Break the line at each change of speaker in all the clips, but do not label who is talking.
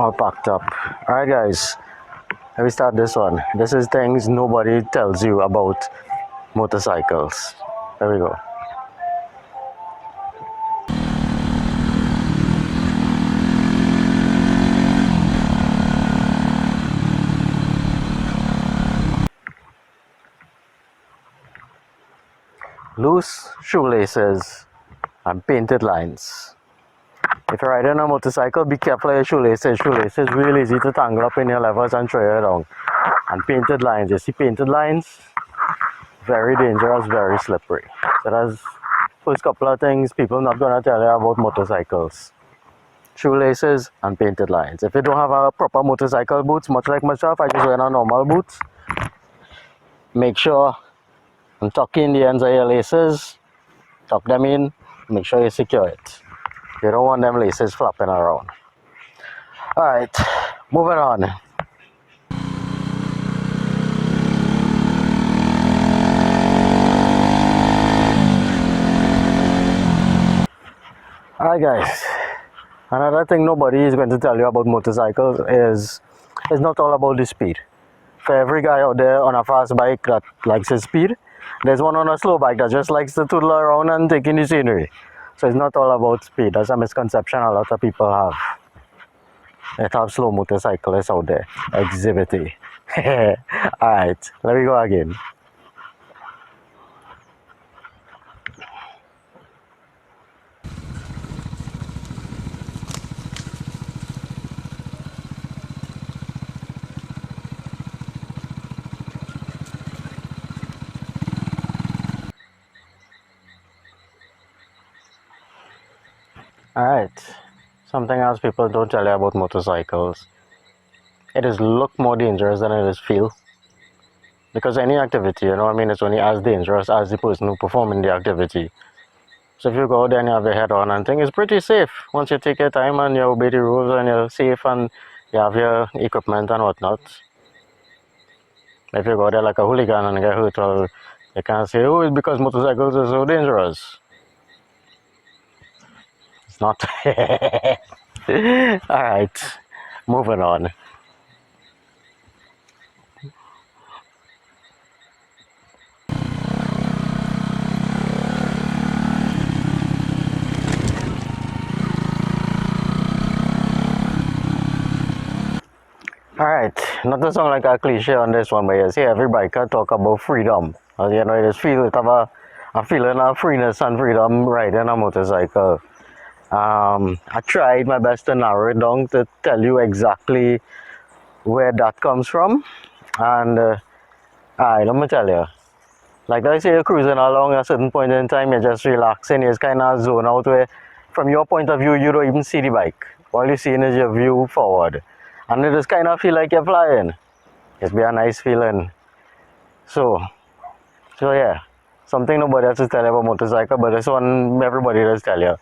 all packed up. Alright guys, let me start this one. This is things nobody tells you about motorcycles. There we go. Loose shoelaces and painted lines. If you're riding a motorcycle, be careful of your shoelaces. Shoelaces really easy to tangle up in your levers and throw you down. And painted lines, you see painted lines? Very dangerous, very slippery. So that's first couple of things people not gonna tell you about motorcycles. Shoelaces and painted lines. If you don't have a proper motorcycle boots, much like myself, I just wear a normal boots. Make sure and tuck in the ends of your laces, tuck them in, make sure you secure it. You don't want them laces flapping around. Alright, moving on. Alright guys, another thing nobody is going to tell you about motorcycles is it's not all about the speed. For every guy out there on a fast bike that likes his speed, there's one on a slow bike that just likes to tootle around and take in the scenery. So it's not all about speed. That's a misconception a lot of people have. They have slow motorcyclists out there. Exhibit A. Alright, let me go again. Alright, something else people don't tell you about motorcycles. It is look more dangerous than it is feel. Because any activity, you know what I mean, it's only as dangerous as the person who performing the activity. So if you go out there and you have your head on and thing, it's pretty safe. Once you take your time and you obey the rules and you're safe and you have your equipment and whatnot. If you go there like a hooligan and get hurt, well, you can't say, oh, it's because motorcycles are so dangerous. It's not. Alright, moving on. Alright, not to sound like a cliche on this one, but you see every biker talk about freedom. As you know, it just feel it have a feeling of freeness and freedom riding a motorcycle. I tried my best to narrow it down to tell you exactly where that comes from. And alright, let me tell you. Like I say, you're cruising along at a certain point in time, you're just relaxing, you just kind of zone out where, from your point of view, you don't even see the bike. All you're seeing is your view forward. And it just kind of feel like you're flying. It's be a nice feeling. So yeah, something nobody else is telling you about motorcycle, but this one everybody does tell you.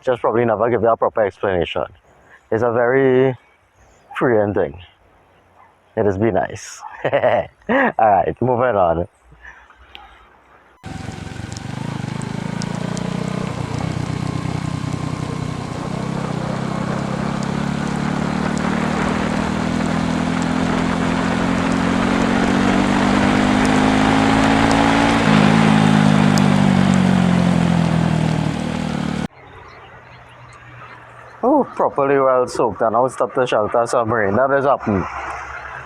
Just probably never give you a proper explanation. It's a very freeing thing. It just be nice. Alright, moving on. Oh, properly well soaked and now stop the shelter submarine. That is happening.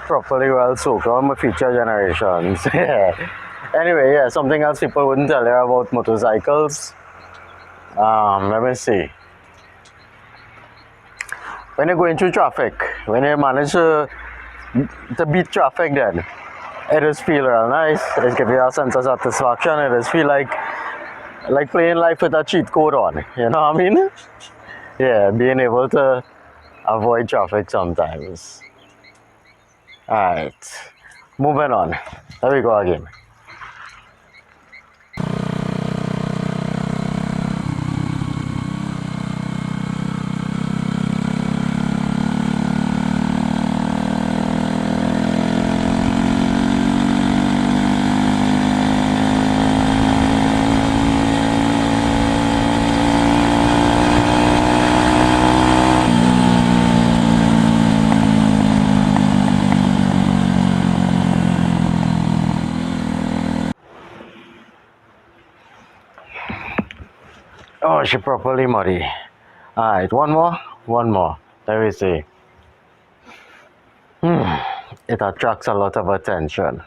Properly well soaked. All my future generations. Anyway, yeah, something else people wouldn't tell you about motorcycles. Let me see. When you're going through traffic, when you manage to beat traffic, then it just feel real nice. It just gives you a sense of satisfaction. It just feel like playing life with a cheat code on. You know what I mean? Yeah, being able to avoid traffic sometimes. Alright, moving on. There we go again. Oh, she properly muddy. Alright, one more. One more. Let me see. It attracts a lot of attention.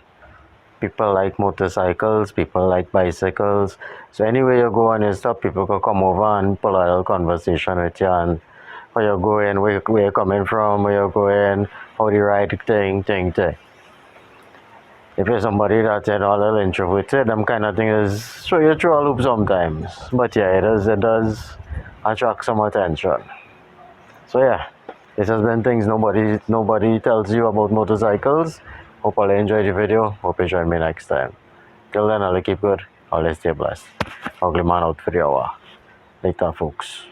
People like motorcycles, people like bicycles. So anywhere you go and you stop, people can come over and pull a little conversation with you and where you're going, where you're coming from, where you're going, how the ride thing. If you're somebody that's a little introverted, them kind of thing is show you through a loop sometimes. But yeah, it does attract some attention. So yeah, this has been things nobody tells you about motorcycles. Hope you enjoyed the video. Hope you join me next time. Till then, I'll keep good. Always stay blessed. Ugly man out for the hour. Later, folks.